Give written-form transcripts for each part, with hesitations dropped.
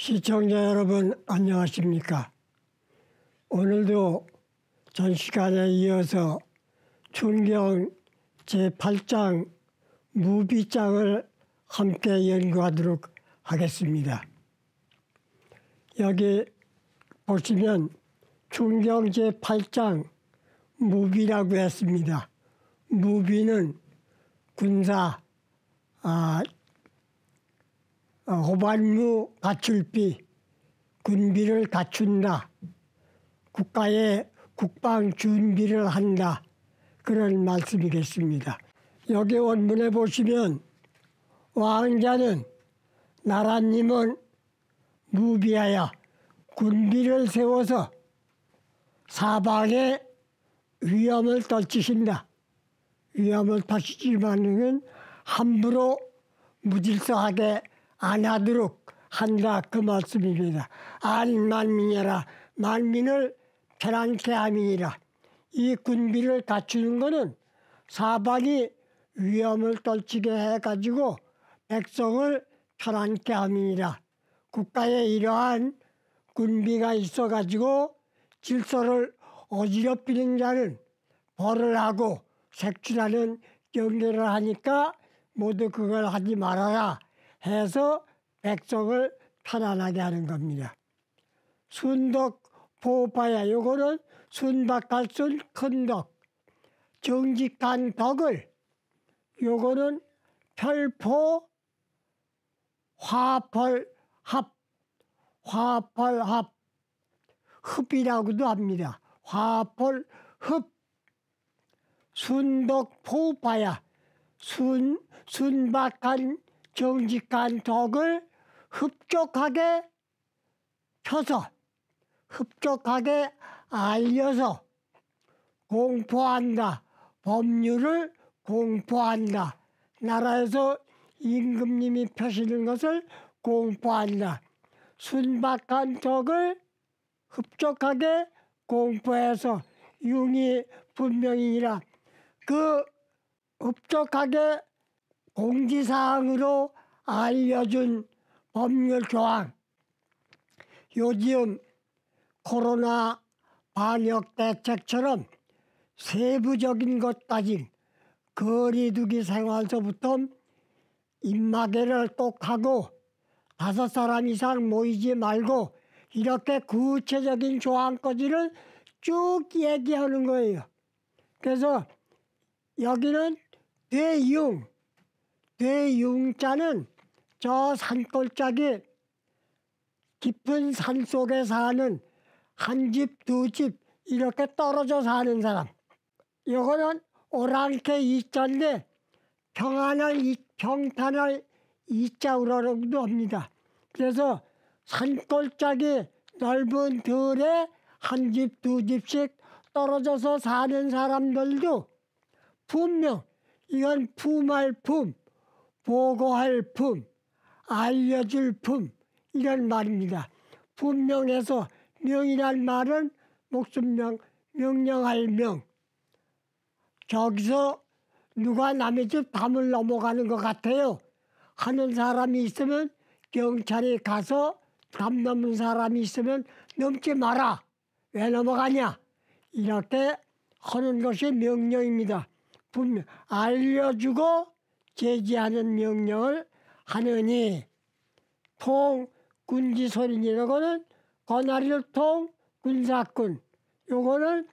시청자 여러분 안녕하십니까? 오늘도 전 시간에 이어서 춘경 제8장 무비장을 함께 연구하도록 하겠습니다. 여기 보시면 춘경 제8장 무비라고 했습니다. 무비는 군사, 호발무 갖출비, 군비를 갖춘다. 국가의 국방 준비를 한다. 그런 말씀이겠습니다. 여기 원문에 보시면 왕자는 나라님은 무비하여 군비를 세워서 사방에 위험을 떨치신다. 위험을 떨치지만은 함부로 무질서하게 안 하도록 한다. 그 말씀입니다. 안 만민이라 만민을 편안케 함이니라. 이 군비를 갖추는 것은 사방이 위험을 떨치게 해가지고 백성을 편안케 함이니라. 국가에 이러한 군비가 있어가지고 질서를 어지럽히는 자는 벌을 하고 색출하는 경계를 하니까 모두 그걸 하지 말아라 해서 백성을 편안하게 하는 겁니다. 순덕 보호파야, 요거는 순박할순 큰덕, 정직한 덕을, 요거는 별포 화펄합, 화펄합, 흡이라고도 합니다. 화펄흡, 순덕 보호파야, 순박한 정직한 덕을 흡족하게 펴서 흡족하게 알려서 공포한다. 법률을 공포한다. 나라에서 임금님이 펴시는 것을 공포한다. 순박한 덕을 흡족하게 공포해서 융이 분명이니라. 그 흡족하게 공지사항으로 알려준 법률 조항. 요즘 코로나 방역 대책처럼 세부적인 것까지 거리두기 생활서부터 입마개를 꼭 하고 5사람 이상 모이지 말고 이렇게 구체적인 조항까지를 쭉 얘기하는 거예요. 그래서 여기는 대융자는 저 산골짜기 깊은 산 속에 사는 한 집, 두 집 이렇게 떨어져 사는 사람. 이거는 오랑캐 이자인데 평탄할 이자우라고도 합니다. 그래서 산골짜기 넓은 들에 한 집, 두 집씩 떨어져서 사는 사람들도 분명 이건 품할 품, 보고할 품, 알려줄 품 이런 말입니다. 분명해서 명이란 말은 목숨명, 명령할 명. 저기서 누가 남의 집 담을 넘어가는 것 같아요 하는 사람이 있으면 경찰이 가서 담 넘은 사람이 있으면 넘지 마라. 왜 넘어가냐? 이렇게 하는 것이 명령입니다. 분명 알려주고 제지하는 명령을 하느니 통군지소린이라고는 권한을 통 군사군, 요거는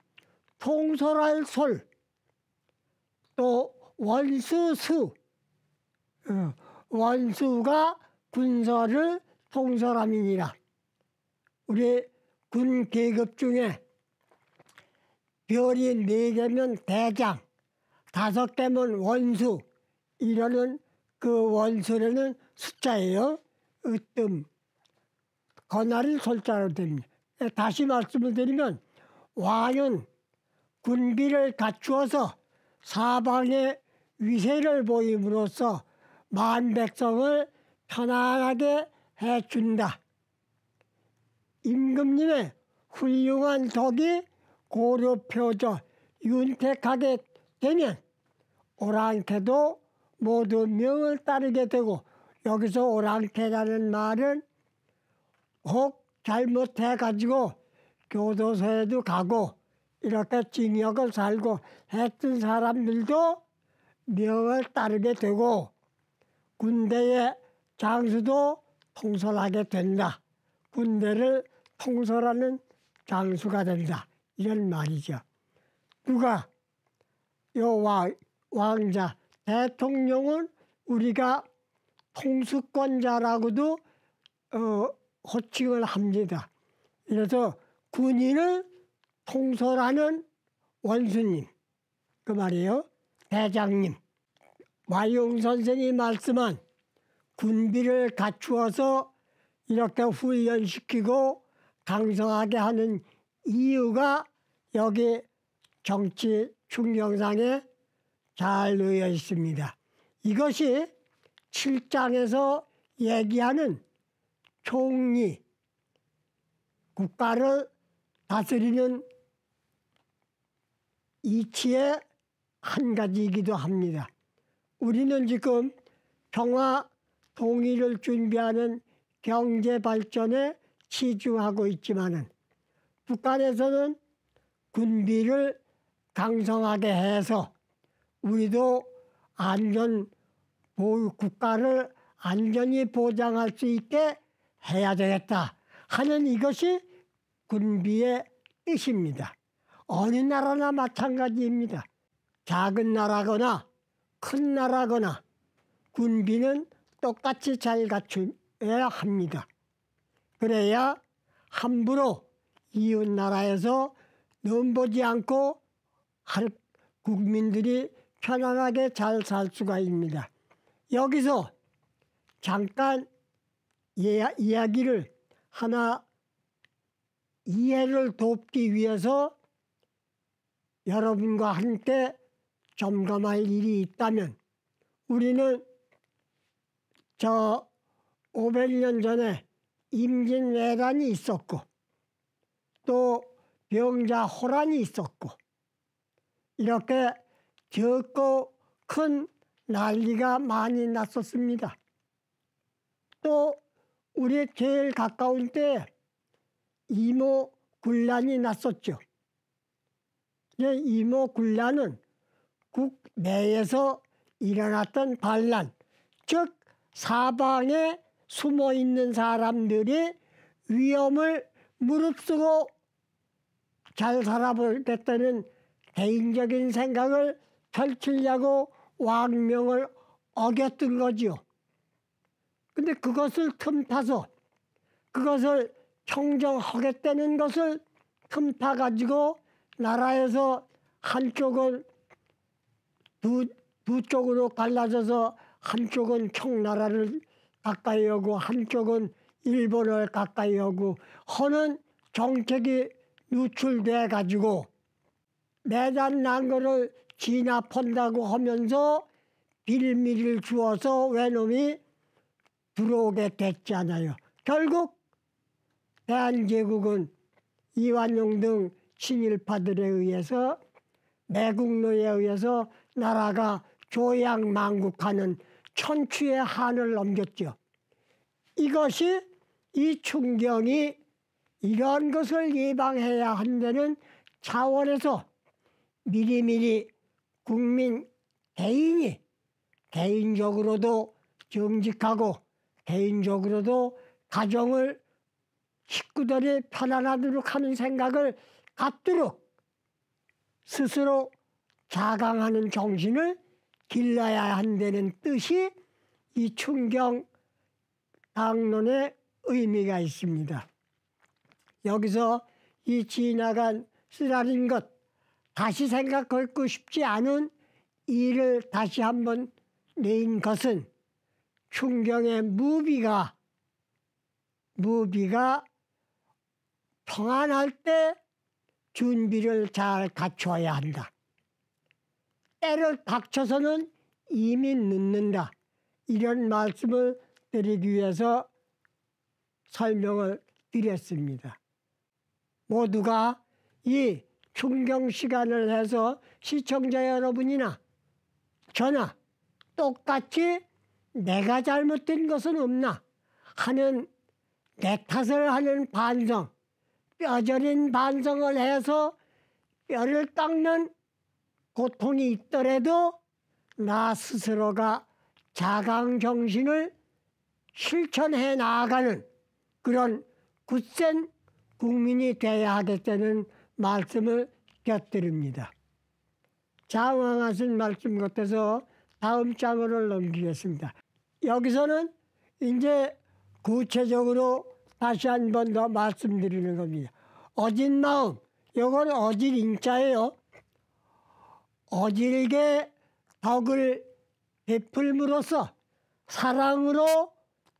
통솔할 솔, 또 원수수, 원수가 군사를 통솔함이니라. 우리 군 계급 중에 별이 4개면 대장, 5개면 원수, 이러는 그 원수라는 숫자예요. 으뜸, 권한을 솔자로 됩니다. 다시 말씀을 드리면 왕은 군비를 갖추어서 사방에 위세를 보임으로써 만백성을 편안하게 해준다. 임금님의 훌륭한 덕이 고려표져 윤택하게 되면 오랑캐도 모두 명을 따르게 되고, 여기서 오랑캐라는 말은 혹 잘못해가지고 교도소에도 가고 이렇게 징역을 살고 했던 사람들도 명을 따르게 되고 군대의 장수도 통솔하게 된다. 군대를 통솔하는 장수가 된다. 이런 말이죠. 누가 요 왕자 대통령은 우리가 통수권자라고도 호칭을 합니다. 그래서 군인을 통솔하는 원수님 그 말이에요. 대장님. 마용 선생이 말씀한 군비를 갖추어서 이렇게 훈련시키고 강성하게 하는 이유가 여기 정치 충경상에 잘 놓여 있습니다. 이것이 7장에서 얘기하는 총리, 국가를 다스리는 이치의 한 가지이기도 합니다. 우리는 지금 평화 통일을 준비하는 경제 발전에 치중하고 있지만은 북한에서는 군비를 강성하게 해서 우리도 국가를 안전히 보장할 수 있게 해야 되겠다 하는 이것이 군비의 뜻입니다. 어느 나라나 마찬가지입니다. 작은 나라거나 큰 나라거나 군비는 똑같이 잘 갖춰야 합니다. 그래야 함부로 이웃 나라에서 넘보지 않고 국민들이 편안하게 잘 살 수가 있습니다. 여기서 잠깐 이야기를 하나 이해를 돕기 위해서 여러분과 함께 점검할 일이 있다면 우리는 저 500년 전에 임진왜란이 있었고 또 병자호란이 있었고 이렇게 적고 큰 난리가 많이 났었습니다. 또 우리 제일 가까운 때에 이모군란이 났었죠. 이모군란은 국내에서 일어났던 반란, 즉 사방에 숨어있는 사람들이 위험을 무릅쓰고 잘 살아보겠다는 개인적인 생각을 펼치려고 왕명을 어겼던 거지요. 근데 그것을 틈타서 그것을 평정하겠다는 것을 틈타가지고 나라에서 한쪽은 두 쪽으로 갈라져서 한쪽은 청나라를 가까이 오고 한쪽은 일본을 가까이 오고 하는 정책이 유출돼 가지고 내단 난 거를 진압한다고 하면서 빌미를 주어서 외놈이 들어오게 됐잖아요. 결국 대한제국은 이완용 등 친일파들에 의해서 매국노에 의해서 나라가 조양망국하는 천추의 한을 넘겼죠. 이것이 이 충경이 이런 것을 예방해야 한다는 차원에서 미리미리 국민 개인이 개인적으로도 정직하고 개인적으로도 가정을 식구들이 편안하도록 하는 생각을 갖도록 스스로 자강하는 정신을 길러야 한다는 뜻이 이 충경 당론의 의미가 있습니다. 여기서 이 지나간 쓰라린 것 다시 생각하고 싶지 않은 일을 다시 한번 내인 것은 충경의 무비가 평안할 때 준비를 잘 갖춰야 한다. 때를 닥쳐서는 이미 늦는다. 이런 말씀을 드리기 위해서 설명을 드렸습니다. 모두가 이 충경 시간을 해서 시청자 여러분이나 저나 똑같이 내가 잘못된 것은 없나 하는 내 탓을 하는 반성, 뼈저린 반성을 해서 뼈를 깎는 고통이 있더라도 나 스스로가 자강정신을 실천해 나아가는 그런 굳센 국민이 되어야 하겠다는 말씀을 곁들입니다. 장황하신 말씀 같아서 다음 장으로 넘기겠습니다. 여기서는 이제 구체적으로 다시 한 번 더 말씀드리는 겁니다. 어진 마음, 이건 어질 인자예요. 어질게 덕을 베풀므로써 사랑으로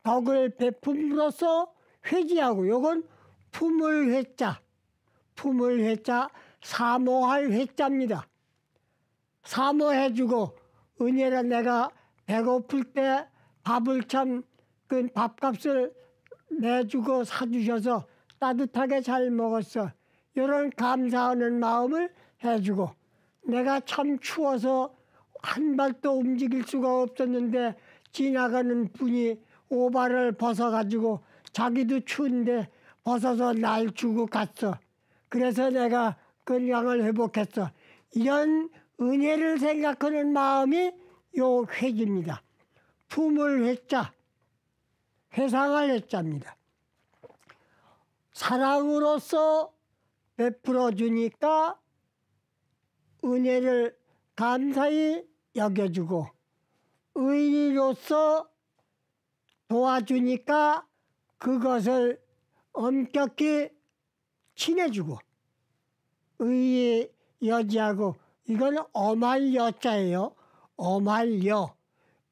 덕을 베품으로써 회지하고, 이건 품을 회자, 품을 회자, 사모할 회자입니다. 사모해주고 은혜를 내가 배고플 때 밥을 참 그 밥값을 내주고 사주셔서 따뜻하게 잘 먹었어. 이런 감사하는 마음을 해주고, 내가 참 추워서 한 발도 움직일 수가 없었는데 지나가는 분이 오발을 벗어가지고 자기도 추운데 벗어서 날 주고 갔어. 그래서 내가 건강을 회복했어. 이런 은혜를 생각하는 마음이 요 회지입니다. 품을 회자, 회상할 회자입니다. 사랑으로서 베풀어 주니까 은혜를 감사히 여겨주고, 의리로서 도와주니까 그것을 엄격히 친해주고, 의의 여지하고, 이건 엄할 여자예요. 엄할 여.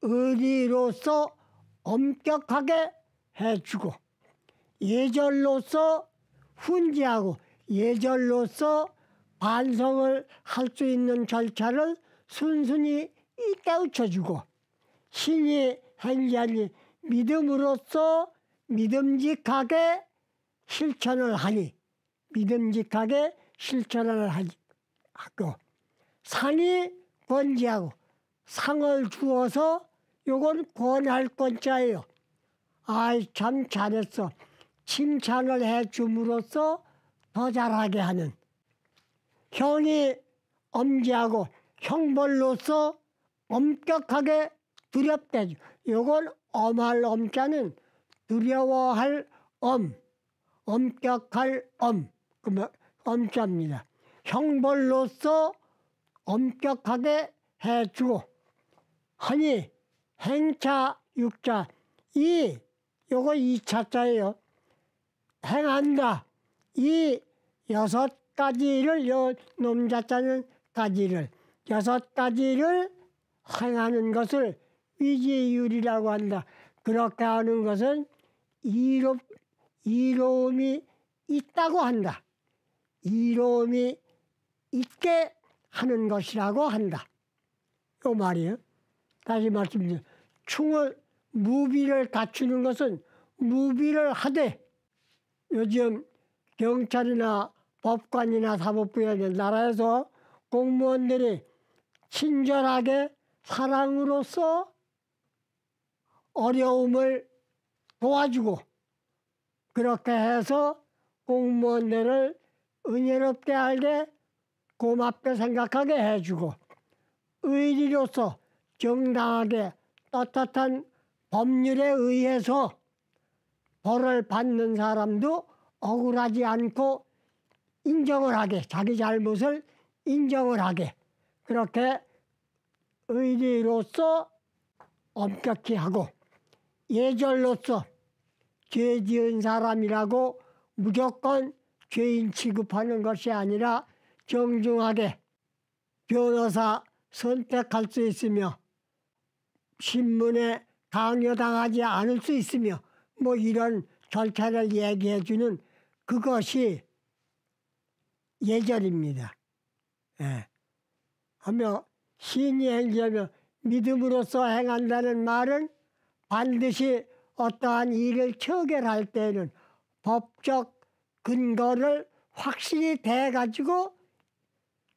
의리로서 엄격하게 해주고, 예절로서 훈지하고, 예절로서 반성을 할 수 있는 절차를 순순히 깨우쳐주고, 신이 행자니 믿음으로써 믿음직하게 실천을 하니, 믿음직하게 실천을 하고, 상이 권지하고, 상을 주어서 요건 권할 권자예요. 아이 참 잘했어. 칭찬을 해줌으로써 더 잘하게 하는. 형이 엄지하고 형벌로서 엄격하게 두렵대. 요건 엄할 엄자는 두려워할 엄, 엄격할 엄, 그 엄자입니다. 형벌로서 엄격하게 해주고 하니, 행차 육자, 요거 2차자예요. 행한다. 이 6가지를, 요 놈자자는 가지를, 6가지를 행하는 것을 위지율이라고 한다. 그렇게 하는 것은 이로움이 있다고 한다. 이로움이 있게 하는 것이라고 한다. 요 말이에요. 다시 말씀드려. 무비를 갖추는 것은 무비를 하되, 요즘 경찰이나 법관이나 사법부에 나라에서 공무원들이 친절하게 사랑으로서 어려움을 도와주고, 그렇게 해서 공무원들을 은혜롭게 하게 고맙게 생각하게 해주고, 의리로서 정당하게 떳떳한 법률에 의해서 벌을 받는 사람도 억울하지 않고 인정을 하게, 자기 잘못을 인정을 하게, 그렇게 의리로서 엄격히 하고, 예절로서 죄 지은 사람이라고 무조건 죄인 취급하는 것이 아니라 정중하게 변호사 선택할 수 있으며, 신문에 강요당하지 않을 수 있으며, 뭐 이런 절차를 얘기해 주는 그것이 예절입니다. 예. 하며 신이 행자며 믿음으로써 행한다는 말은 반드시 어떠한 일을 처결할 때는 법적 근거를 확실히 대가지고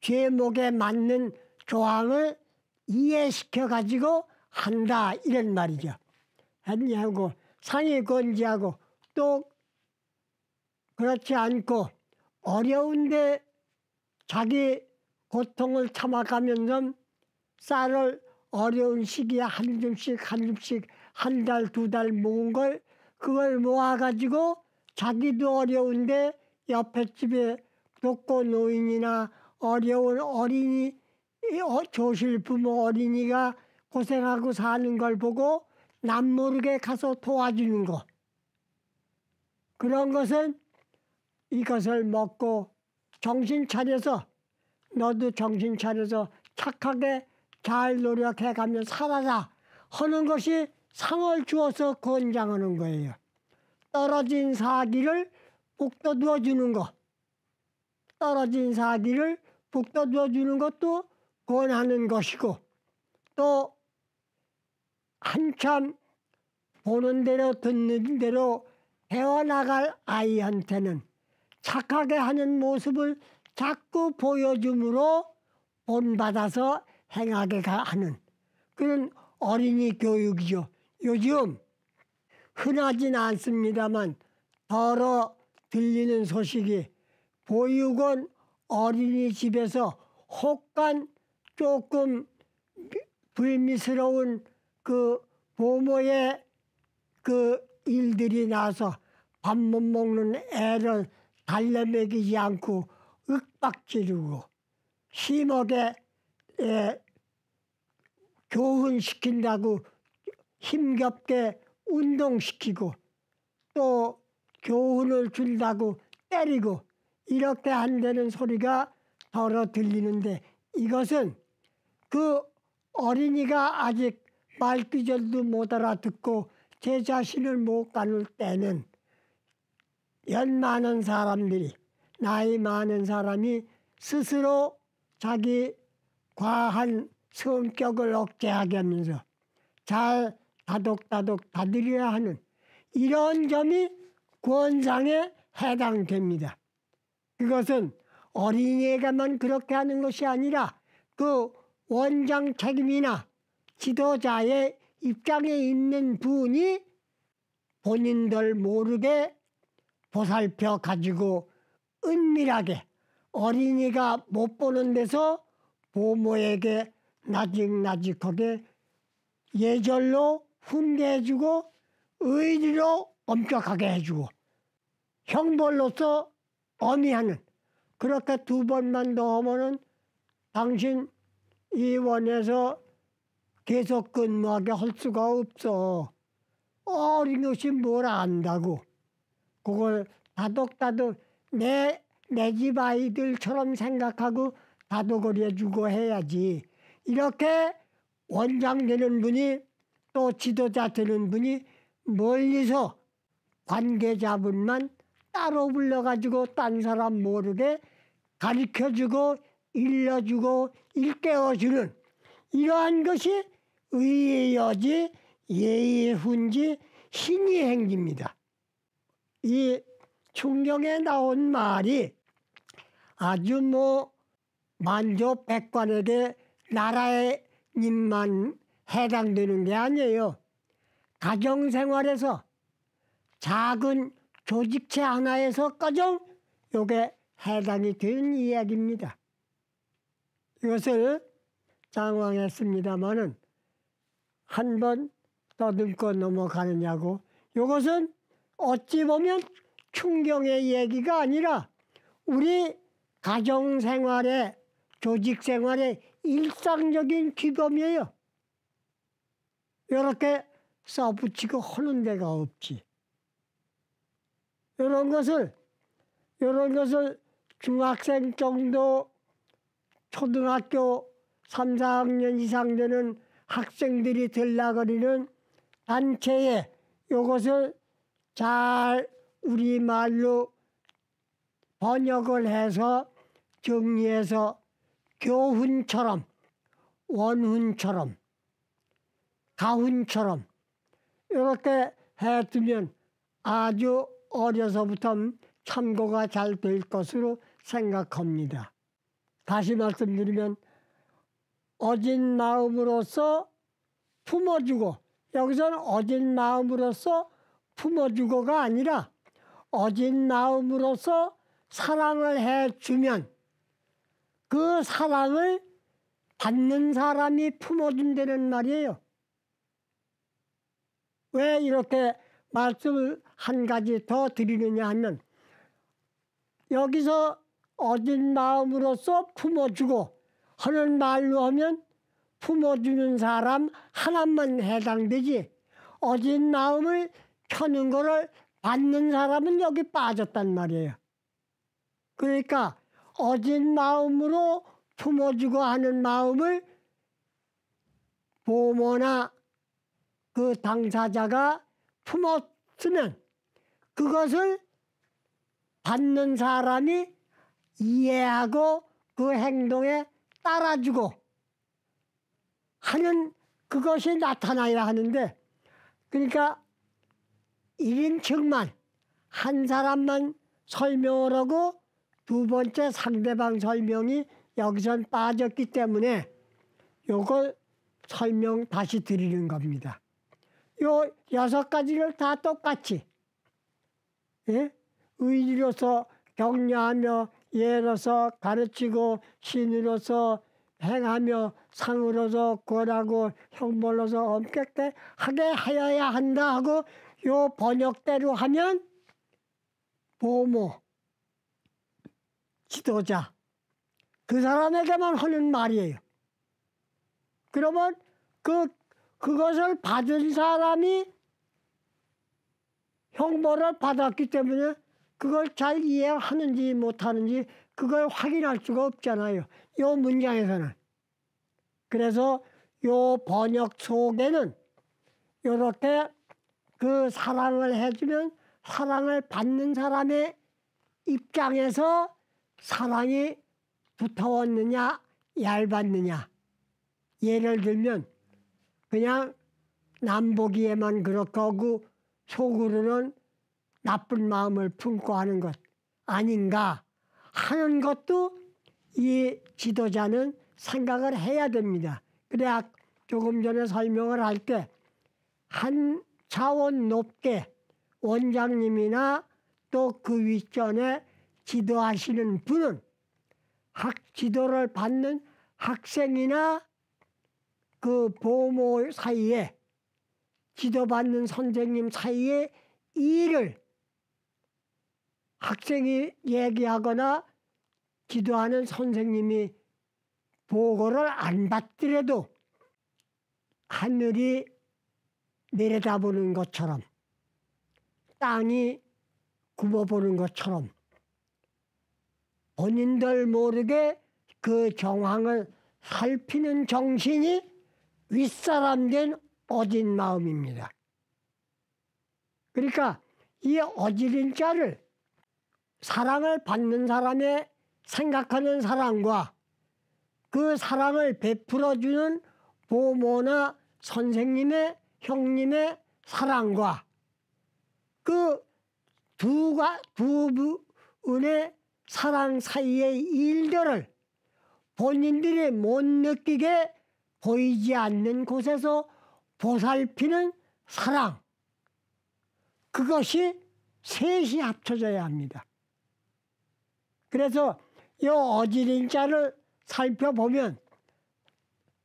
죄목에 맞는 조항을 이해시켜가지고 한다, 이런 말이죠. 하고 상이 건지하고, 또 그렇지 않고 어려운데 자기 고통을 참아가면서 쌀을 어려운 시기에 한 줌씩 한 줌씩 한 달, 두 달 모은 걸 그걸 모아가지고 자기도 어려운데 옆에 집에 독거 노인이나 어려운 어린이, 조실부모 어린이가 고생하고 사는 걸 보고 남 모르게 가서 도와주는 거. 그런 것은 이것을 먹고 정신 차려서 너도 정신 차려서 착하게 잘 노력해가며 살아라 하는 것이 상을 주어서 권장하는 거예요. 떨어진 사기를 북돋워 주는 것. 떨어진 사기를 북돋워 주는 것도 권하는 것이고 또 한참 보는 대로 듣는 대로 배워나갈 아이한테는 착하게 하는 모습을 자꾸 보여줌으로 본받아서 행하게 하는 그런 어린이 교육이죠. 요즘 흔하진 않습니다만 더러 들리는 소식이 보육원 어린이집에서 혹간 조금 불미스러운 그 부모의 그 일들이 나서 밥 못 먹는 애를 달래먹이지 않고 윽박지르고 심하게 교훈시킨다고 힘겹게 운동시키고 또 교훈을 준다고 때리고 이렇게 한다는 소리가 더러 들리는데 이것은 그 어린이가 아직 말귀절도 못 알아듣고 제 자신을 못 가눌 때는 연 많은 사람들이 나이 많은 사람이 스스로 자기 과한 성격을 억제하게 하면서 잘 다독다독 다스려야 하는 이런 점이 권상에 해당됩니다. 그것은 어린이에게만 그렇게 하는 것이 아니라 그 원장 책임이나 지도자의 입장에 있는 분이 본인들 모르게 보살펴 가지고 은밀하게 어린이가 못 보는 데서 부모에게 나직나직하게 예절로 훈계해주고 의리로 엄격하게 해주고 형벌로서 엄히하는 그렇게 두 번만 더 하면은 당신 이 원에서 계속 근무하게 할 수가 없어. 어린 것이 뭘 안다고. 그걸 다독다독 내 집 아이들처럼 생각하고 다독거려주고 해야지. 이렇게 원장 되는 분이 또 지도자 되는 분이 멀리서 관계자분만 따로 불러가지고 딴 사람 모르게 가르쳐주고 일러주고 일깨워주는 이러한 것이 의의 여지 예의 훈지 신의 행지입니다. 이 충경에 나온 말이 아주 만조백관에게 나라의 님만 해당되는 게 아니에요. 가정생활에서 작은 조직체 하나에서까지 이게 해당이 되는 이야기입니다. 이것을 장황했습니다마는 한 번 더듬고 넘어가느냐고. 이것은 어찌 보면 충경의 얘기가 아니라 우리 가정생활의 조직생활의 일상적인 규범이에요. 이렇게 써붙이고 하는 데가 없지. 이런 것을 중학생 정도 초등학교 3, 4학년 이상 되는 학생들이 들락거리는 단체에 이것을 잘 우리말로 번역을 해서 정리해서 교훈처럼 원훈처럼 가훈처럼 이렇게 해두면 아주 어려서부터 참고가 잘 될 것으로 생각합니다. 다시 말씀드리면 어진 마음으로서 품어주고 여기서는 어진 마음으로서 품어주고가 아니라 어진 마음으로서 사랑을 해주면 그 사랑을 받는 사람이 품어준다는 말이에요. 왜 이렇게 말씀을 한 가지 더 드리느냐 하면 여기서 어진 마음으로서 품어주고 하는 말로 하면 품어주는 사람 하나만 해당되지 어진 마음을 펴는 거를 받는 사람은 여기 빠졌단 말이에요. 그러니까 어진 마음으로 품어주고 하는 마음을 부모나 그 당사자가 품었으면 그것을 받는 사람이 이해하고 그 행동에 따라주고 하는 그것이 나타나야 하는데 그러니까 1인칭만 한 사람만 설명을 하고 두 번째 상대방 설명이 여기선 빠졌기 때문에 요걸 설명 다시 드리는 겁니다. 요 6가지를 다 똑같이 예? 의지로서 격려하며 예로서 가르치고 신으로서 행하며 상으로서 권하고 형벌로서 엄격하게 하여야 한다 하고 요 번역대로 하면 부모, 지도자 그 사람에게만 하는 말이에요. 그러면 그것을 받은 사람이 형벌을 받았기 때문에 그걸 잘 이해하는지 못하는지 그걸 확인할 수가 없잖아요. 이 문장에서는. 그래서 이 번역 속에는 이렇게 그 사랑을 해주면 사랑을 받는 사람의 입장에서 사랑이 두터웠느냐 얇았느냐. 예를 들면 그냥 남보기에만 그렇게 하고 속으로는 나쁜 마음을 품고 하는 것 아닌가 하는 것도 이 지도자는 생각을 해야 됩니다. 그래야 조금 전에 설명을 할 때 한 차원 높게 원장님이나 또 그 윗전에 지도하시는 분은 지도를 받는 학생이나 그 부모 사이에 지도받는 선생님 사이에 일을 학생이 얘기하거나 지도하는 선생님이 보고를 안 받더라도 하늘이 내려다보는 것처럼 땅이 굽어보는 것처럼 본인들 모르게 그 정황을 살피는 정신이 윗사람된 어진 마음입니다. 그러니까 이 어지린 자를 사랑을 받는 사람의 생각하는 사랑과 그 사랑을 베풀어주는 부모나 선생님의 형님의 사랑과 그 두 분의 사랑 사이의 일들을 본인들이 못 느끼게 보이지 않는 곳에서 보살피는 사랑 그것이 셋이 합쳐져야 합니다. 그래서 이 어지린 자를 살펴보면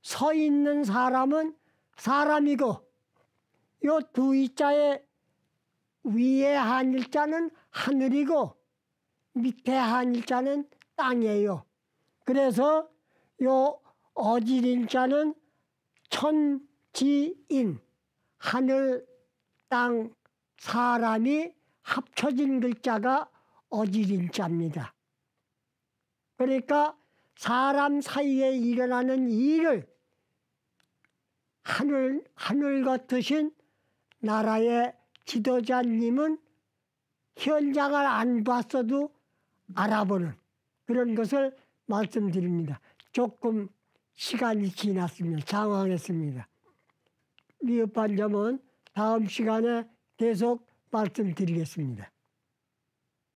서 있는 사람은 사람이고 이 두 이자의 위에 한 일자는 하늘이고 밑에 한 일자는 땅이에요. 그래서 이 어지린 자는 천지인 하늘, 땅, 사람이 합쳐진 글자가 어지린 자입니다. 그러니까 사람 사이에 일어나는 일을 하늘 같으신 나라의 지도자님은 현장을 안 봤어도 알아보는 그런 것을 말씀드립니다. 조금 시간이 지났으면 장황했습니다. 미흡한 점은 다음 시간에 계속 말씀드리겠습니다.